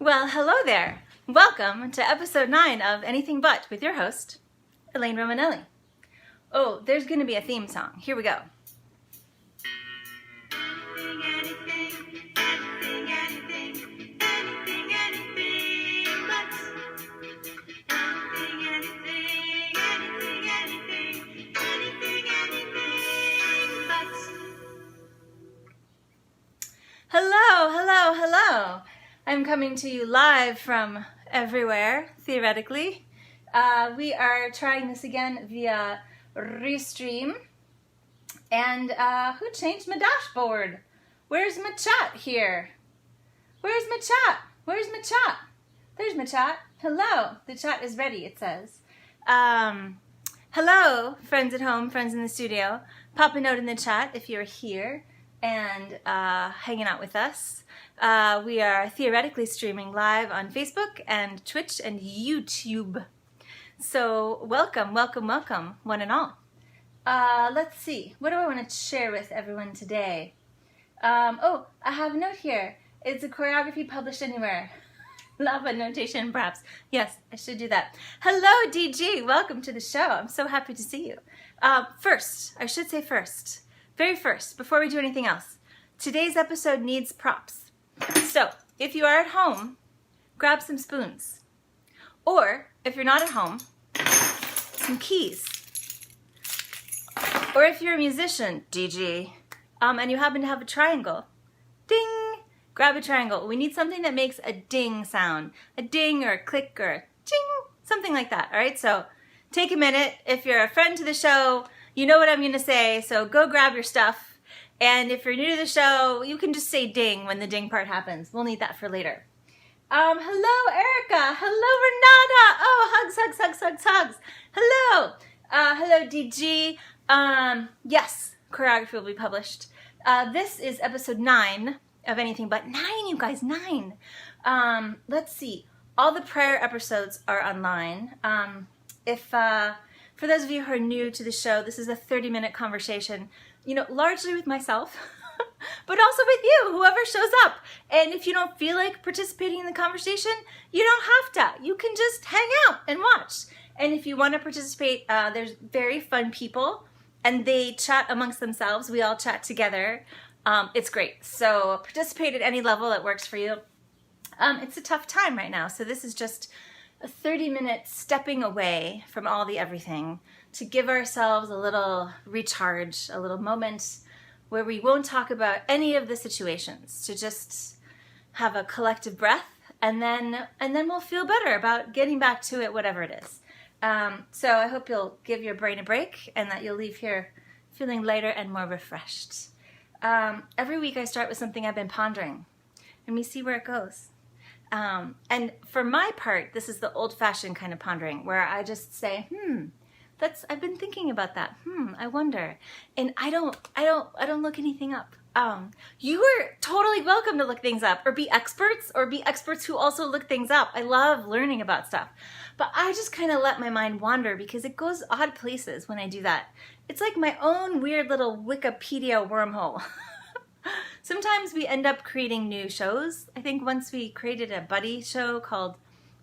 Well, hello there. Welcome to episode 9 of Anything But with your host, Elaine Romanelli. Oh, there's going to be a theme song. Here we go. Hello, hello, hello. I'm coming to you live from everywhere, theoretically. We are trying this again via Restream. And who changed my dashboard? Where's my chat here? Where's my chat? Where's my chat? There's my chat. Hello. The chat is ready, it says. Hello, friends at home, friends in the studio. Pop a note in the chat if you're here and hanging out with us. We are theoretically streaming live on Facebook and Twitch and YouTube. So welcome, welcome, welcome, one and all. Let's see. What do I want to share with everyone today? I have a note here. Is a choreography published anywhere? Lava notation, perhaps. Yes, I should do that. Hello, DG. Welcome to the show. I'm so happy to see you. Very first, before we do anything else, today's episode needs props. So, if you are at home, grab some spoons. Or, if you're not at home, some keys. Or if you're a musician, DG, and you happen to have a triangle, ding, grab a triangle. We need something that makes a ding sound. A ding or a click or a ching, something like that, all right? So, take a minute. If you're a friend to the show, you know what I'm going to say, so go grab your stuff. And if you're new to the show, you can just say ding when the ding part happens. We'll need that for later. Hello, Erica. Hello, Renata. Oh, hugs, hugs, hugs, hugs, hugs. Hello. Hello, DG. Yes, choreography will be published. This is episode 9 of Anything But. 9, you guys, 9. Let's see. All the prior episodes are online. For those of you who are new to the show, this is a 30-minute conversation, largely with myself, but also with you, whoever shows up. And if you don't feel like participating in the conversation, you don't have to. You can just hang out and watch. And if you want to participate, there's very fun people, and they chat amongst themselves. We all chat together. It's great. So participate at any level that works for you. It's a tough time right now, so this is just a 30-minute stepping away from all the everything to give ourselves a little recharge, a little moment where we won't talk about any of the situations, to just have a collective breath, and then we'll feel better about getting back to it, whatever it is. So I hope you'll give your brain a break and that you'll leave here feeling lighter and more refreshed. Every week I start with something I've been pondering, and we see where it goes. And for my part, this is the old-fashioned kind of pondering where I just say, I've been thinking about that. I wonder. And I don't look anything up. You are totally welcome to look things up or be experts who also look things up. I love learning about stuff, but I just kind of let my mind wander because it goes odd places when I do that. It's like my own weird little Wikipedia wormhole. Sometimes we end up creating new shows. I think once we created a buddy show called,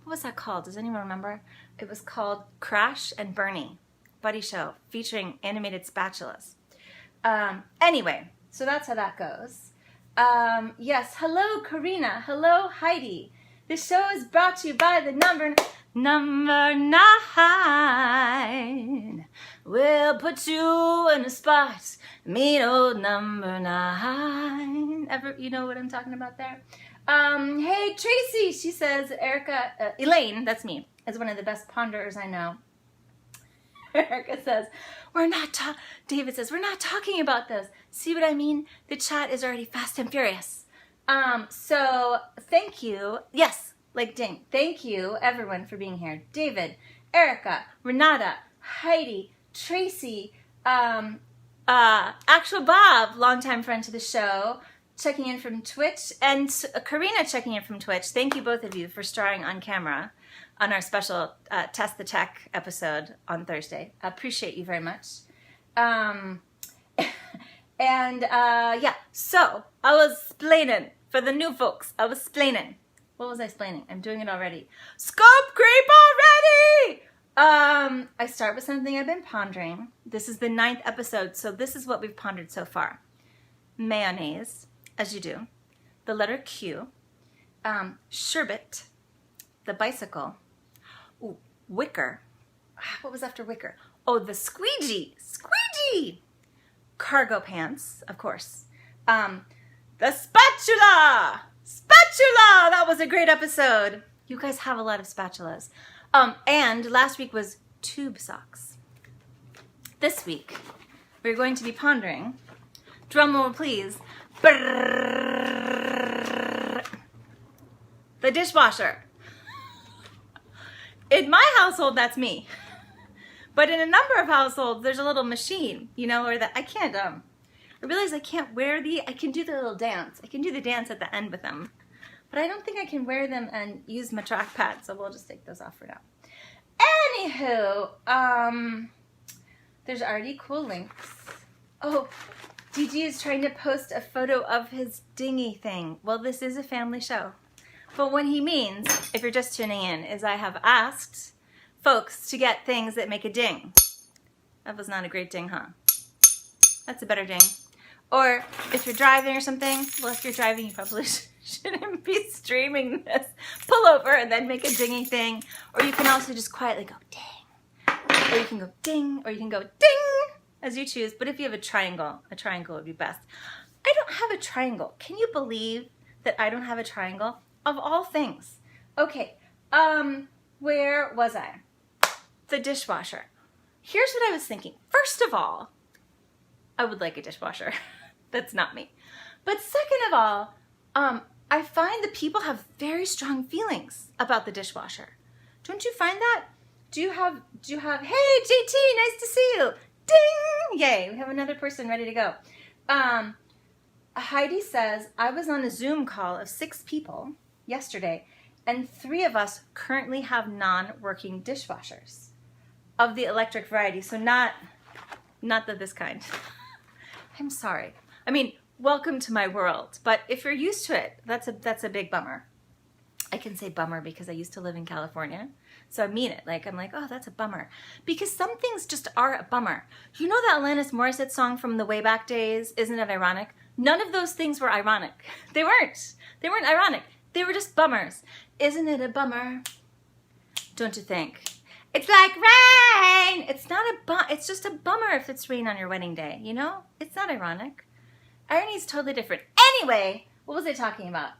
what was that called? Does anyone remember? It was called Crash and Bernie Buddy Show featuring animated spatulas. Anyway, so that's how that goes. Yes, hello Karina. Hello Heidi. This show is brought to you by the number 9. We'll put you in a spot. Meet old number 9. You know what I'm talking about there? Hey Tracy, she says, Elaine, that's me, is one of the best ponderers I know. Erica says, David says, we're not talking about this. See what I mean? The chat is already fast and furious. So thank you. Yes, like ding. Thank you everyone for being here. David, Erica, Renata, Heidi, Tracy, Actual Bob, longtime friend to the show, checking in from Twitch, and Karina checking in from Twitch. Thank you both of you for starring on camera on our special Test the Tech episode on Thursday. I appreciate you very much. Yeah, so I was explaining for the new folks. What was I explaining? I'm doing it already. Scope creep already! I start with something I've been pondering. This is the 9th episode, so this is what we've pondered so far. Mayonnaise, as you do. The letter Q. Sherbet. The bicycle. Ooh, wicker. What was after wicker? Oh, the squeegee. Squeegee! Cargo pants, of course. The spatula! Spatula! That was a great episode. You guys have a lot of spatulas. And last week was tube socks. This week, we're going to be pondering, drum roll please, the dishwasher. In my household, that's me. But in a number of households, there's a little machine, you know, or that I can't, I realize I can't wear I can do the little dance. I can do the dance at the end with them. But I don't think I can wear them and use my trackpad, so we'll just take those off for now. Anywho, there's already cool links. Oh, DG is trying to post a photo of his dinghy thing. Well, this is a family show. But what he means, if you're just tuning in, is I have asked folks to get things that make a ding. That was not a great ding, huh? That's a better ding. Or if you're driving or something, well, if you're driving, you probably shouldn't be streaming this. Pull over and then make a dinging thing. Or you can also just quietly go ding. Or you can go ding, or you can go ding, as you choose. But if you have a triangle would be best. I don't have a triangle. Can you believe that I don't have a triangle? Of all things. Okay, where was I? The dishwasher. Here's what I was thinking. First of all, I would like a dishwasher. That's not me. But second of all, I find that people have very strong feelings about the dishwasher. Don't you find that? Do you have, hey, JT, nice to see you. Ding! Yay, we have another person ready to go. Heidi says, I was on a Zoom call of 6 people yesterday, and 3 of us currently have non-working dishwashers of the electric variety. So not this kind. I'm sorry. I mean, welcome to my world. But if you're used to it, that's a big bummer. I can say bummer because I used to live in California. So I mean it. I'm like, oh, that's a bummer. Because some things just are a bummer. You know that Alanis Morissette song from the way back days, Isn't It Ironic? None of those things were ironic. They weren't. They weren't ironic. They were just bummers. Isn't it a bummer? Don't you think? It's like rain. It's not it's just a bummer if it's rain on your wedding day, you know? It's not ironic. Irony's totally different. Anyway, what was I talking about?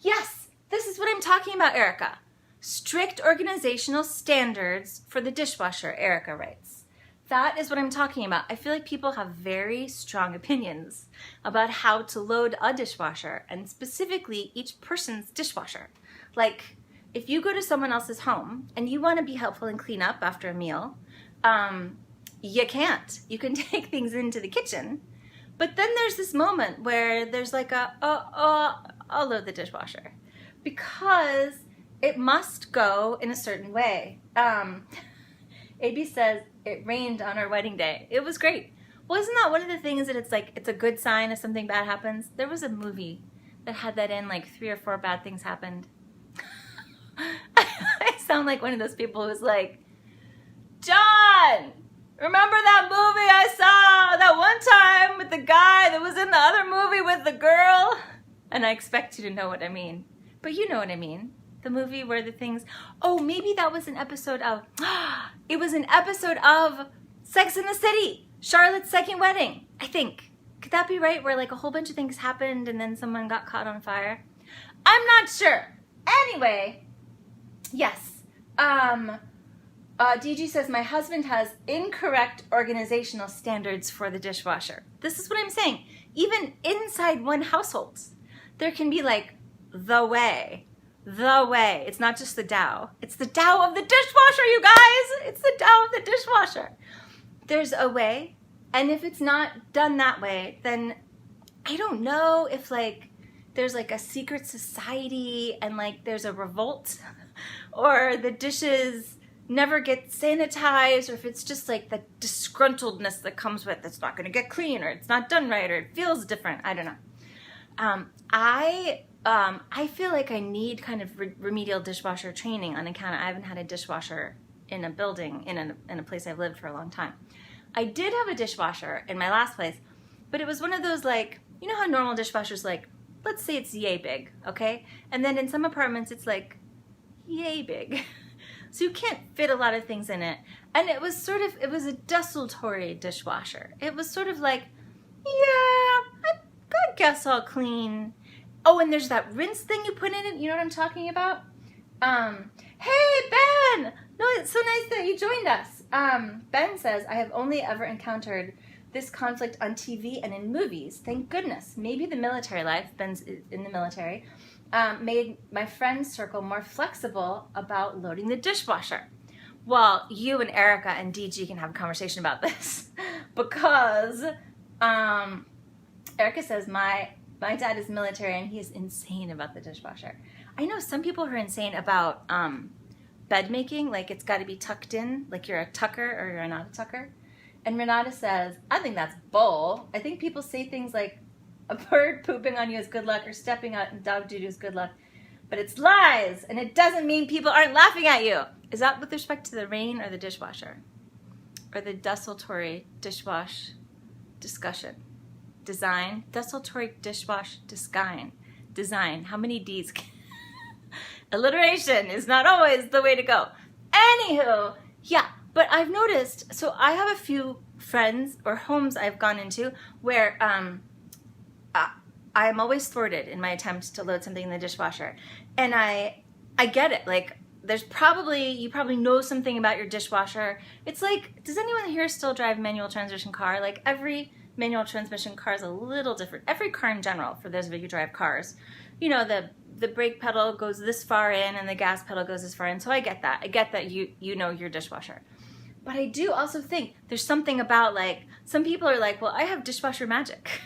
Yes, this is what I'm talking about, Erica. Strict organizational standards for the dishwasher, Erica writes. That is what I'm talking about. I feel like people have very strong opinions about how to load a dishwasher, and specifically each person's dishwasher. Like, if you go to someone else's home and you want to be helpful and clean up after a meal, you can't. You can take things into the kitchen, but then there's this moment where there's like I'll load the dishwasher because it must go in a certain way. AB says, it rained on our wedding day. It was great. Well, isn't that one of the things that it's a good sign if something bad happens? There was a movie that had that in, 3 or 4 bad things happened. I sound like one of those people who's like, John, remember that movie I saw that one time with the guy that was in the other movie with the girl? And I expect you to know what I mean. But you know what I mean. The movie where the things, maybe that was an episode of, it was an episode of Sex and the City, Charlotte's second wedding, I think. Could that be right? Where a whole bunch of things happened and then someone got caught on fire? I'm not sure. Anyway, yes. DG says, my husband has incorrect organizational standards for the dishwasher. This is what I'm saying. Even inside one household, there can be the way. The way. It's not just the Tao. It's the Tao of the dishwasher, you guys. It's the Tao of the dishwasher. There's a way, and if it's not done that way, then I don't know if there's a secret society and there's a revolt, or the dishes never get sanitized, or if it's just the disgruntledness that comes with it's not going to get clean, or it's not done right, or it feels different. I don't know. I I feel like I need kind of remedial dishwasher training on account of I haven't had a dishwasher in a building, in a place I've lived for a long time. I did have a dishwasher in my last place, but it was one of those, like, you know how normal dishwashers, like, let's say it's yay big, okay? And then in some apartments it's like yay big. So you can't fit a lot of things in it. And it was a desultory dishwasher. It was sort of like, yeah, I guess I'll clean. Oh, and there's that rinse thing you put in it. You know what I'm talking about? Hey, Ben! No, it's so nice that you joined us. Ben says, I have only ever encountered this conflict on TV and in movies. Thank goodness. Maybe the military life, Ben's in the military, made my friend circle more flexible about loading the dishwasher. Well, you and Erica and DG can have a conversation about this because Erica says my dad is military and he is insane about the dishwasher. I know some people who are insane about bed making, like it's got to be tucked in, like you're a tucker or you're not a tucker. And Renata says, I think that's bull. I think people say things like a bird pooping on you is good luck or stepping out in dog doo-doo is good luck. But it's lies, and it doesn't mean people aren't laughing at you. Is that with respect to the rain or the dishwasher? Or the desultory dishwash discussion? Design? Desultory dishwash design. How many D's? Alliteration is not always the way to go. Anywho, yeah, but I've noticed, so I have a few friends or homes I've gone into where I am always thwarted in my attempt to load something in the dishwasher. And I get it. Like, you probably know something about your dishwasher. It's like, does anyone here still drive manual transmission car? Like, every manual transmission car is a little different. Every car in general, for those of you who drive cars. You know, the brake pedal goes this far in and the gas pedal goes this far in. So I get that. I get that you know your dishwasher. But I do also think there's something about, like, some people are like, well, I have dishwasher magic.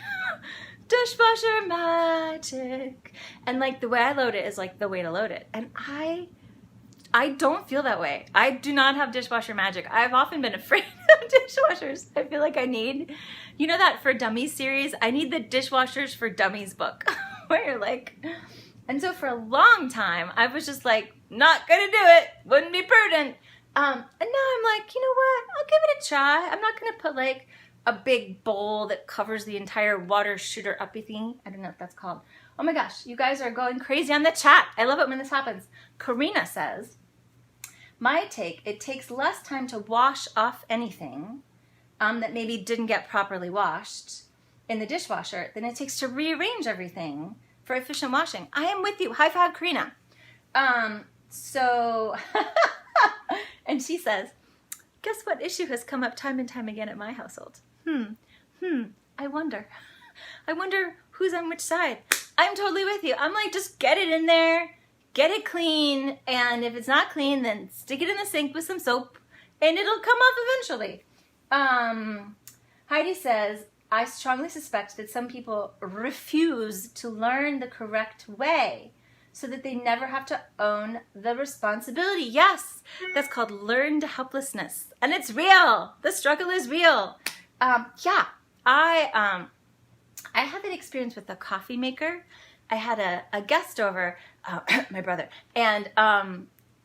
Dishwasher magic. And, like, the way I load it is, like, the way to load it. And I don't feel that way. I do not have dishwasher magic. I've often been afraid of dishwashers. I feel like I need, you know that For Dummies series? I need the Dishwashers for Dummies book. Where you're like, and so for a long time, I was just like, not gonna do it. Wouldn't be prudent. And now I'm like, you know what? I'll give it a try. I'm not gonna put like a big bowl that covers the entire water shooter uppy thingy. I don't know what that's called. Oh my gosh, you guys are going crazy on the chat. I love it when this happens. Karina says, my take, it takes less time to wash off anything that maybe didn't get properly washed in the dishwasher than it takes to rearrange everything for efficient washing. I am with you. High five, Karina. So, and she says, guess what issue has come up time and time again at my household? I wonder who's on which side. I'm totally with you. I'm like, just get it in there, get it clean, and if it's not clean, then stick it in the sink with some soap, and it'll come off eventually. Heidi says, I strongly suspect that some people refuse to learn the correct way so that they never have to own the responsibility. Yes, that's called learned helplessness, and it's real. The struggle is real. Yeah, I had that experience with the coffee maker. I had a guest over, my brother, and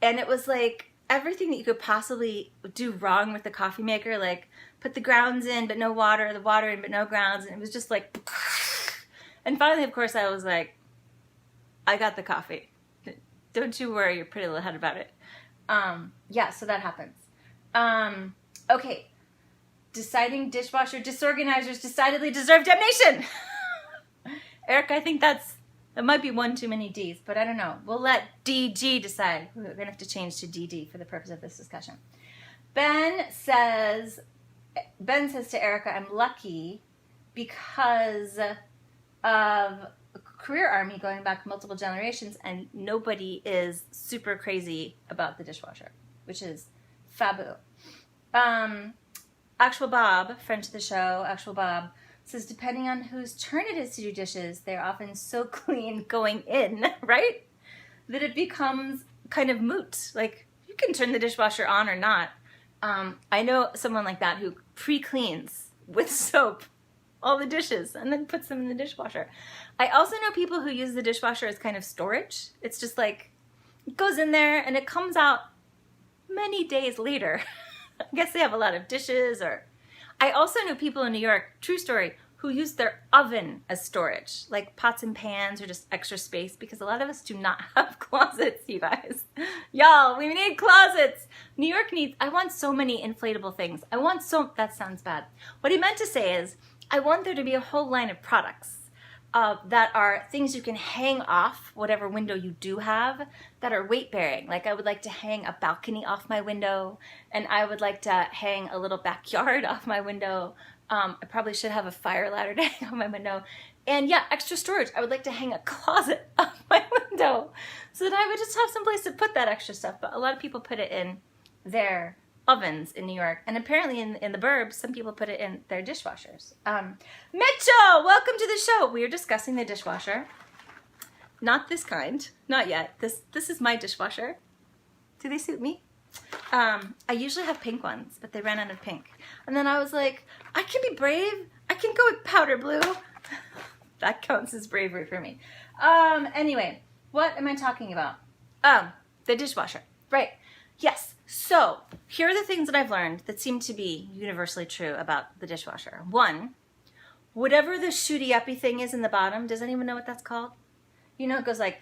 it was like everything that you could possibly do wrong with the coffee maker, like put the grounds in but no water, the water in but no grounds, and it was just like, and finally, of course, I was like, I got the coffee. Don't you worry your pretty little head about it. Yeah, so that happens. Okay. Deciding dishwasher disorganizers decidedly deserve damnation. Eric, I think that might be one too many D's, but I don't know. We'll let DG decide. We're going to have to change to DD for the purpose of this discussion. Ben says to Erica, I'm lucky because of career army going back multiple generations and nobody is super crazy about the dishwasher, which is fabu. Actual Bob, friend to the show, Actual Bob, says depending on whose turn it is to do dishes, they're often so clean going in, right? That it becomes kind of moot. Like, you can turn the dishwasher on or not. I know someone like that who pre-cleans with soap all the dishes and then puts them in the dishwasher. I also know people who use the dishwasher as kind of storage. It's just like, it goes in there and it comes out many days later. I guess they have a lot of dishes. Or I also know people in New York, true story, who use their oven as storage, like pots and pans or just extra space, because a lot of us do not have closets, you guys. Y'all, we need closets. New York needs, I want so many inflatable things. That sounds bad. What he meant to say is, I want there to be a whole line of products that are things you can hang off whatever window you do have that are weight bearing. Like I would like to hang a balcony off my window, and I would like to hang a little backyard off my window. I probably should have a fire ladder to hang on my window. And yeah, extra storage. I would like to hang a closet off my window so that I would just have some place to put that extra stuff. But a lot of people put it in their ovens in New York. And apparently in the burbs, some people put it in their dishwashers. Mitchell, welcome to the show. We are discussing the dishwasher. Not this kind. Not yet. This is my dishwasher. Do they suit me? I usually have pink ones, but they ran out of pink. And then I was like, I can be brave. I can go with powder blue. That counts as bravery for me. Anyway, what am I talking about? The dishwasher. Right. Yes. So here are the things that I've learned that seem to be universally true about the dishwasher. One, whatever the shooty-uppy thing is in the bottom, does anyone know what that's called? You know, it goes like,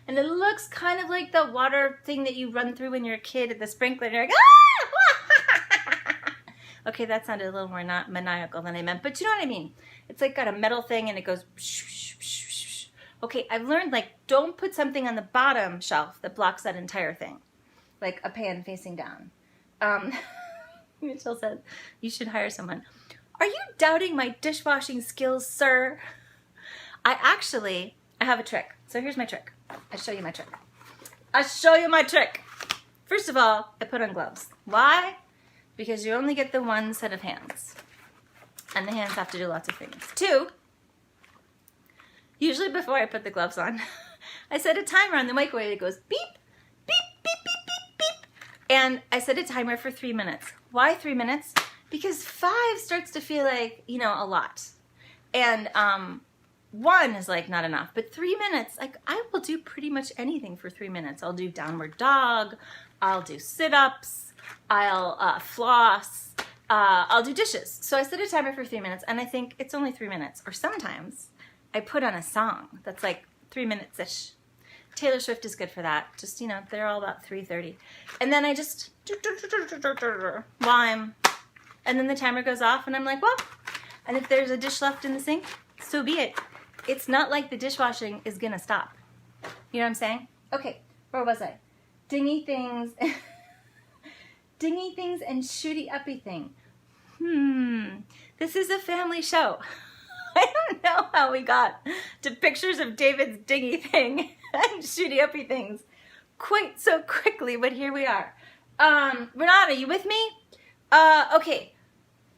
and it looks kind of like the water thing that you run through when you're a kid at the sprinkler. And you're like, ah! Okay, that sounded a little more not maniacal than I meant, but you know what I mean. It's like got a metal thing and it goes. Okay, I've learned, like, don't put something on the bottom shelf that blocks that entire thing, like a pan facing down. Mitchell said, you should hire someone. Are you doubting my dishwashing skills, sir? I have a trick. So here's my trick. I'll show you my trick. First of all, I put on gloves. Why? Because you only get the one set of hands. And the hands have to do lots of things. Two, usually before I put the gloves on, I set a timer on the microwave that goes beep, beep, beep, beep, beep, beep. And I set a timer for 3 minutes. Why 3 minutes? Because 5 starts to feel like, a lot. And 1 is like not enough, but 3 minutes, like I will do pretty much anything for 3 minutes. I'll do downward dog, I'll do sit-ups, I'll floss, I'll do dishes. So I set a timer for 3 minutes and I think it's only 3 minutes. Or sometimes I put on a song that's like 3 minutes-ish. Taylor Swift is good for that. Just, they're all about 3:30. And then I just, lime. And then the timer goes off and I'm like, well, and if there's a dish left in the sink, so be it. It's not like the dishwashing is gonna stop. You know what I'm saying? Okay, where was I? Dingy things. Dingy things and shooty-uppy thing. This is a family show. I don't know how we got to pictures of David's dingy thing and shooty-uppy things quite so quickly, but here we are. Renata, are you with me? Okay,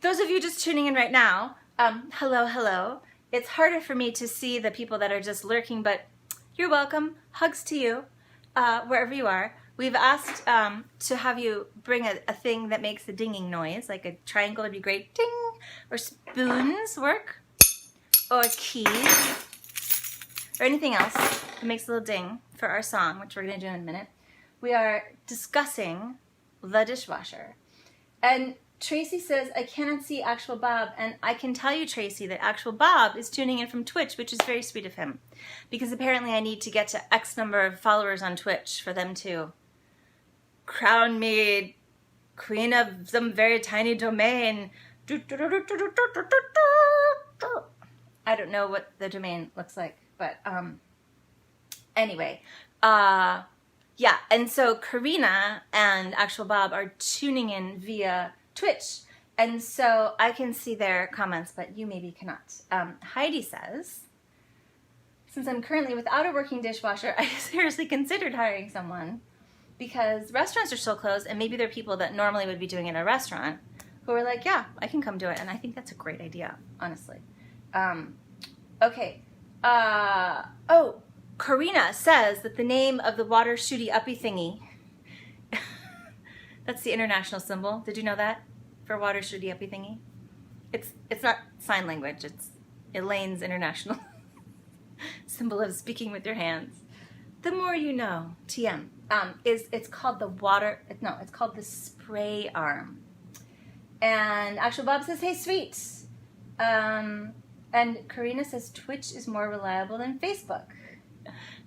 those of you just tuning in right now, hello. It's harder for me to see the people that are just lurking, but you're welcome. Hugs to you, wherever you are. We've asked to have you bring a thing that makes a dinging noise, like a triangle would be great, ding, or spoons work, or keys, or anything else that makes a little ding for our song, which we're going to do in a minute. We are discussing the dishwasher. And Tracy says, I cannot see Actual Bob. And I can tell you, Tracy, that Actual Bob is tuning in from Twitch, which is very sweet of him. Because apparently I need to get to X number of followers on Twitch for them to crown me queen of some very tiny domain. I don't know what the domain looks like, but anyway. Yeah, and so Karina and Actual Bob are tuning in via Twitch, and so I can see their comments, but you maybe cannot. Heidi says, since I'm currently without a working dishwasher, I seriously considered hiring someone because restaurants are still closed, and maybe there are people that normally would be doing it in a restaurant who are like, yeah, I can come do it, and I think that's a great idea, honestly. Okay. Oh, Karina says that the name of the water shooty uppy thingy, that's the international symbol. Did you know that? for water shooty uppy thingy? It's not sign language. It's Elaine's international symbol of speaking with your hands. The more you know. TM. It's called the it's called the spray arm. And Actual Bob says, hey, sweet. And Karina says, Twitch is more reliable than Facebook.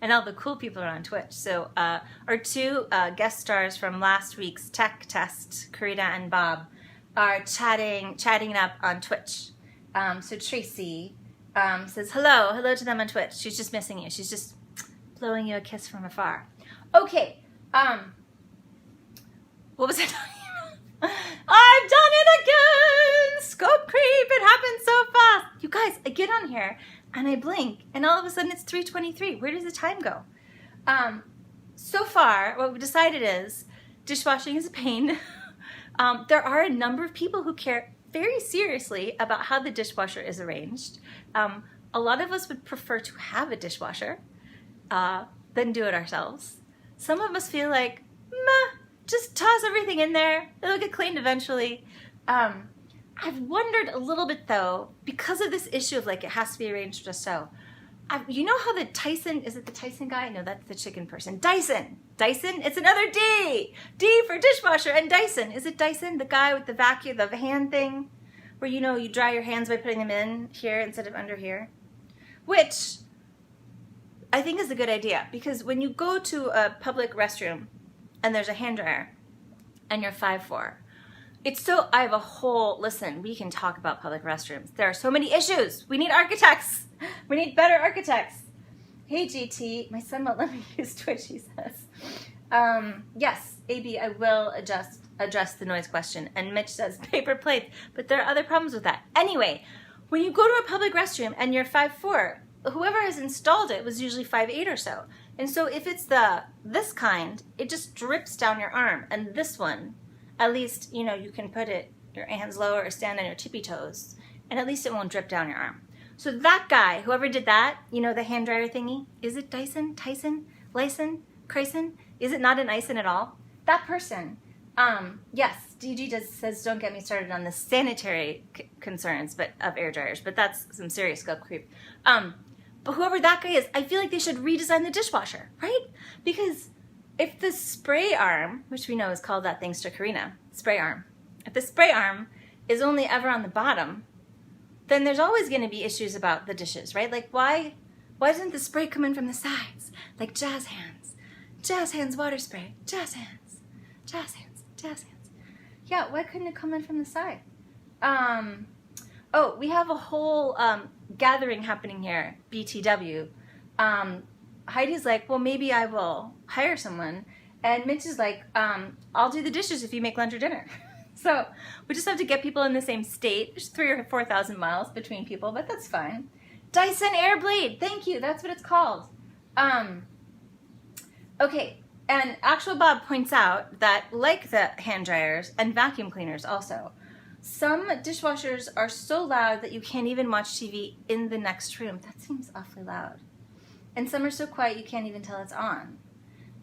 And all the cool people are on Twitch. So our two guest stars from last week's tech test, Karina and Bob, are chatting it up on Twitch. So Tracy says, hello to them on Twitch. She's just missing you. She's just blowing you a kiss from afar. Okay. What was I talking about? I've done it again! Scope creep! It happened so fast! You guys, I get on here and I blink and all of a sudden it's 3:23. Where does the time go? So far, what we've decided is dishwashing is a pain. There are a number of people who care very seriously about how the dishwasher is arranged. A lot of us would prefer to have a dishwasher than do it ourselves. Some of us feel like, meh, just toss everything in there. It'll get cleaned eventually. I've wondered a little bit though, because of this issue of like it has to be arranged just so. You know how the Tyson, is it the Tyson guy? No, that's the chicken person. Dyson, it's another D. D for dishwasher and Dyson. Is it Dyson, the guy with the vacuum, the hand thing? Where you dry your hands by putting them in here instead of under here? Which I think is a good idea, because when you go to a public restroom and there's a hand dryer and you're 5'4", I have a whole, listen, we can talk about public restrooms. There are so many issues. We need architects. We need better architects. Hey, GT, my son won't let me use Twitch, he says. Yes, AB, I will address the noise question. And Mitch says paper plates, but there are other problems with that. Anyway, when you go to a public restroom and you're 5'4", whoever has installed it was usually 5'8" or so. And so if it's this kind, it just drips down your arm. And this one, at least, you can put your hands lower or stand on your tippy toes, and at least it won't drip down your arm. So that guy, whoever did that, the hand dryer thingy, is it Dyson, Tyson, Lyson, Crayson? Is it not an Ison at all? That person, yes, DG says don't get me started on the sanitary concerns of air dryers, but that's some serious scope creep. But whoever that guy is, I feel like they should redesign the dishwasher, right? Because if the spray arm, which we know is called that thanks to Karina, spray arm, if the spray arm is only ever on the bottom, then there's always going to be issues about the dishes, right? Like why doesn't the spray come in from the sides? Like jazz hands water spray, jazz hands. Yeah, why couldn't it come in from the side? Oh, we have a whole gathering happening here, BTW. Heidi's like, well, maybe I will hire someone. And Mitch is like, I'll do the dishes if you make lunch or dinner. So we just have to get people in the same state. There's 3,000 or 4,000 miles between people, but that's fine. Dyson Airblade, thank you. That's what it's called. Okay, and Actual Bob points out that like the hand dryers and vacuum cleaners also, some dishwashers are so loud that you can't even watch TV in the next room. That seems awfully loud. And some are so quiet you can't even tell it's on.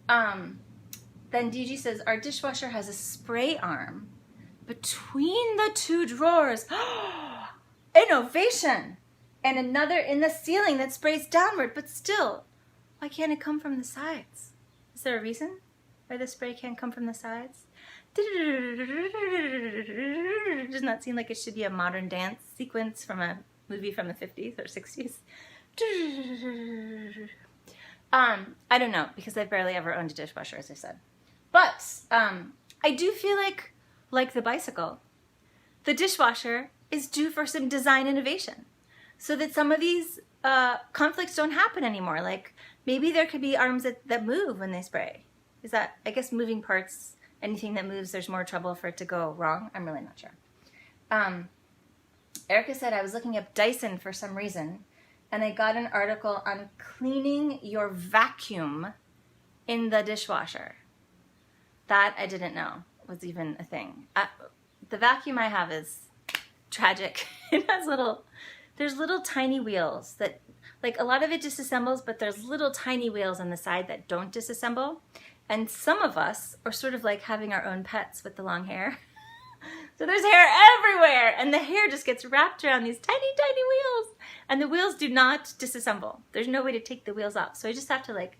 Then DG says, our dishwasher has a spray arm between the two drawers. Innovation! And another in the ceiling that sprays downward, but still, why can't it come from the sides? Is there a reason why the spray can't come from the sides? Does not seem like it should be a modern dance sequence from a movie from the 50s or 60s. I don't know, because I've barely ever owned a dishwasher, as I said. But I do feel like the bicycle, the dishwasher is due for some design innovation so that some of these conflicts don't happen anymore. Like maybe there could be arms that move when they spray. Is that, I guess, moving parts, anything that moves, there's more trouble for it to go wrong? I'm really not sure. Erica said, I was looking up Dyson for some reason, and I got an article on cleaning your vacuum in the dishwasher. That I didn't know was even a thing. The vacuum I have is tragic. It has there's little tiny wheels that, like a lot of it disassembles, but there's little tiny wheels on the side that don't disassemble. And some of us are sort of like having our own pets with the long hair. So there's hair everywhere, and the hair just gets wrapped around these tiny, tiny wheels, and the wheels do not disassemble. There's no way to take the wheels off, so I just have to like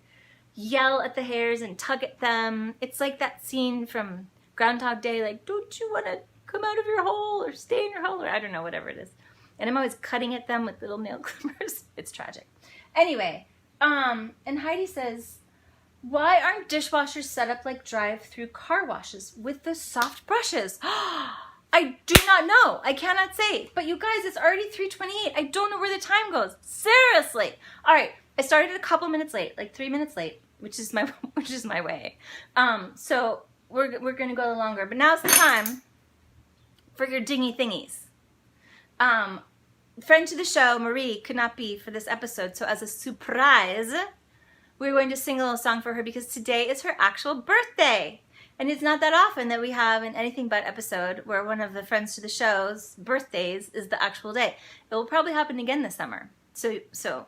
yell at the hairs and tug at them. It's like that scene from Groundhog Day, like, don't you want to come out of your hole or stay in your hole, or I don't know, whatever it is. And I'm always cutting at them with little nail clippers. It's tragic. Anyway, and Heidi says, why aren't dishwashers set up like drive-through car washes with the soft brushes? I do not know. I cannot say. But you guys, it's already 3:28. I don't know where the time goes. Seriously. All right. I started a couple minutes late, like 3 minutes late, which is my way. So we're gonna go longer. But now's the time for your dingy thingies. Friend to the show, Marie, could not be for this episode. So as a surprise, we're going to sing a little song for her because today is her actual birthday. And it's not that often that we have an Anything But episode where one of the friends to the show's birthdays is the actual day. It will probably happen again this summer. So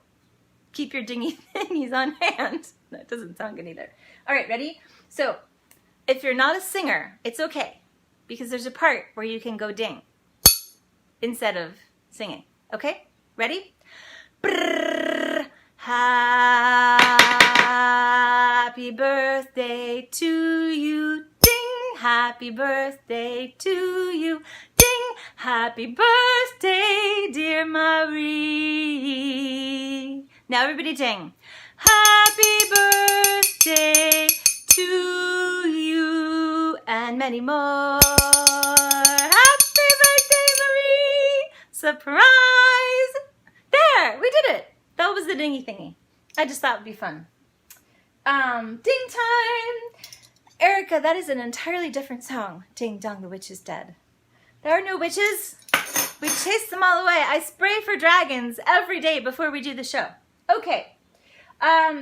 keep your dingy thingies on hand. That doesn't sound good either. All right, ready? So if you're not a singer, it's okay because there's a part where you can go ding instead of singing. Okay? Ready? Brrr, happy birthday to you. Ding! Happy birthday to you. Ding! Happy birthday, dear Marie. Now everybody ding. Happy birthday to you and many more. Happy birthday, Marie. Surprise. There, we did it. That was the dingy thingy. I just thought it would be fun. Ding time. Erica, that is an entirely different song. Ding dong, the witch is dead. There are no witches. We chased them all away. I spray for dragons every day before we do the show. Okay.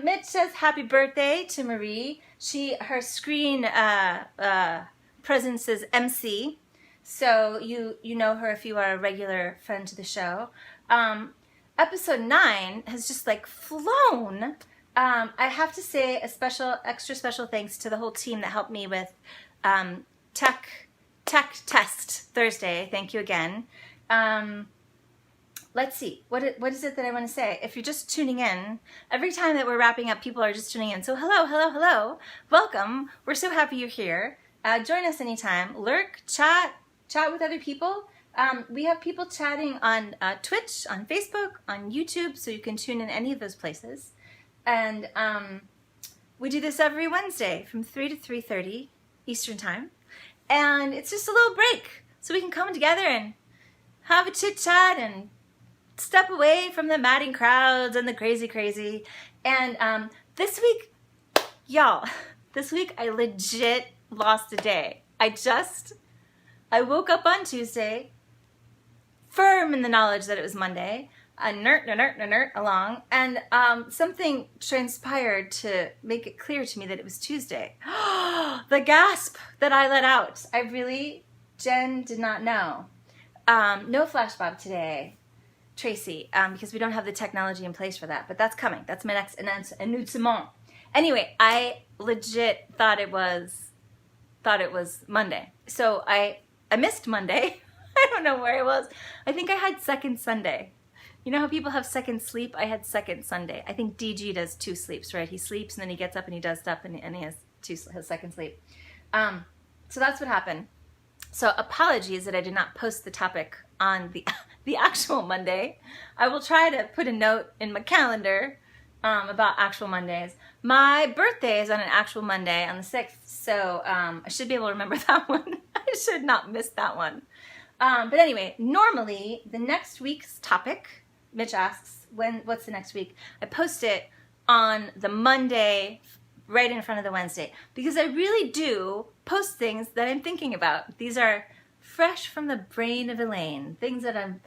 Mitch says happy birthday to Marie. Her screen presence is MC. So you know her if you are a regular friend to the show. Episode 9 has just like flown. I have to say extra special thanks to the whole team that helped me with tech test Thursday. Thank you again. Let's see. What is it that I want to say? If you're just tuning in, every time that we're wrapping up, people are just tuning in. So hello. Welcome. We're so happy you're here. Join us anytime. Lurk, chat with other people. We have people chatting on Twitch, on Facebook, on YouTube, so you can tune in any of those places. And we do this every Wednesday from 3 to 3:30 Eastern Time. And it's just a little break, so we can come together and have a chit-chat and step away from the madding crowds and the crazy. And this week, y'all, I legit lost a day. I woke up on Tuesday, firm in the knowledge that it was Monday, nert along, and something transpired to make it clear to me that it was Tuesday. The gasp that I let out. Jen did not know. No flash bob today, Tracy, because we don't have the technology in place for that, but that's coming. That's my next announcement. Anyway, I legit thought it was Monday. So I missed Monday. I don't know where I was. I think I had second Sunday. You know how people have second sleep? I had second Sunday. I think DG does 2 sleeps, right? He sleeps and then he gets up and he does stuff and he has his second sleep. So that's what happened. So apologies that I did not post the topic on the actual Monday. I will try to put a note in my calendar about actual Mondays. My birthday is on an actual Monday on the 6th, so I should be able to remember that one. I should not miss that one. But anyway, normally the next week's topic, Mitch asks, what's the next week? I post it on the Monday right in front of the Wednesday because I really do post things that I'm thinking about. These are fresh from the brain of Elaine, things that are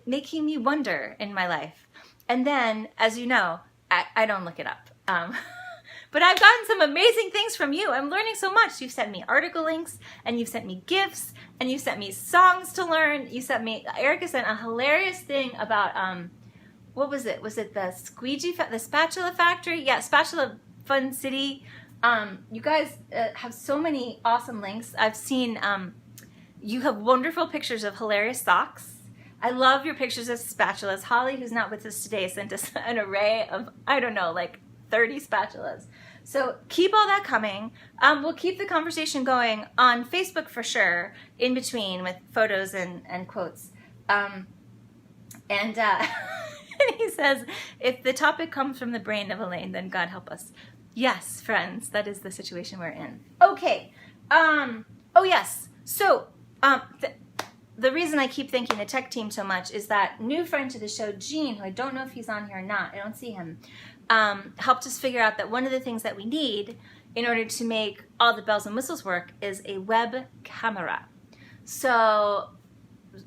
making me wonder in my life. And then, as you know, I don't look it up. But I've gotten some amazing things from you. I'm learning so much. You've sent me article links, and you've sent me gifts, and you've sent me songs to learn. Erica sent a hilarious thing about, what was it? Was it the Spatula Factory? Yeah, Spatula Fun City. You guys have so many awesome links. I've seen You have wonderful pictures of hilarious socks. I love your pictures of spatulas. Holly, who's not with us today, sent us an array of, I don't know, like 30 spatulas. So keep all that coming. We'll keep the conversation going on Facebook for sure, in between with photos and quotes. And he says, if the topic comes from the brain of Elaine, then God help us. Yes, friends, that is the situation we're in. Okay. Oh, yes. So the reason I keep thanking the tech team so much is that new friend to the show, Gene, who I don't know if he's on here or not, I don't see him, helped us figure out that one of the things that we need in order to make all the bells and whistles work is a web camera. So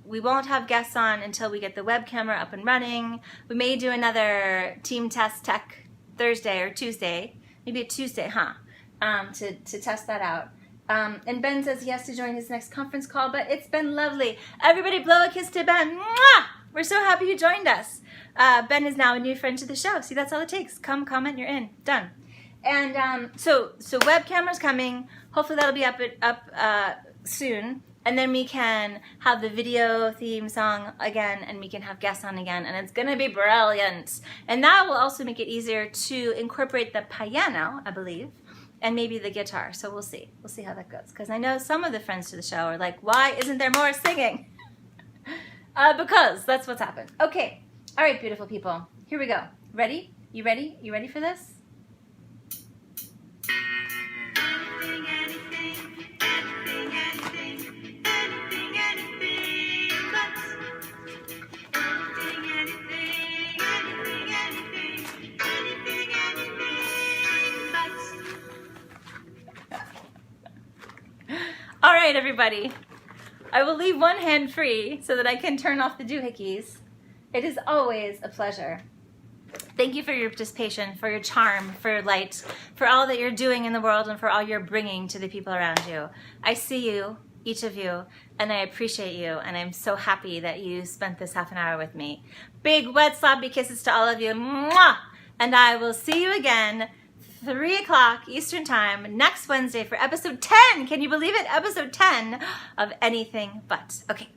we won't have guests on until we get the web camera up and running. We may do another team test tech Thursday or Tuesday, maybe a Tuesday, to test that out. And Ben says he has to join his next conference call, but it's been lovely. Everybody blow a kiss to Ben. Mwah! We're so happy you joined us. Ben is now a new friend to the show. See, that's all it takes. Come, comment, you're in. Done. And so web camera's coming. Hopefully that'll be up soon. And then we can have the video theme song again, and we can have guests on again, and it's going to be brilliant. And that will also make it easier to incorporate the piano, I believe, and maybe the guitar. So we'll see. We'll see how that goes. Because I know some of the friends to the show are like, why isn't there more singing? Because that's what's happened. Okay. All right, beautiful people. Here we go. Ready? You ready? You ready for this? All right, everybody. I will leave one hand free so that I can turn off the doohickeys. It is always a pleasure. Thank you for your participation, for your charm, for your light, for all that you're doing in the world, and for all you're bringing to the people around you. I see you, each of you, and I appreciate you, and I'm so happy that you spent this half an hour with me. Big, wet, sloppy kisses to all of you. Mwah! And I will see you again 3 o'clock Eastern Time next Wednesday for episode 10. Can you believe it? Episode 10 of Anything But. Okay.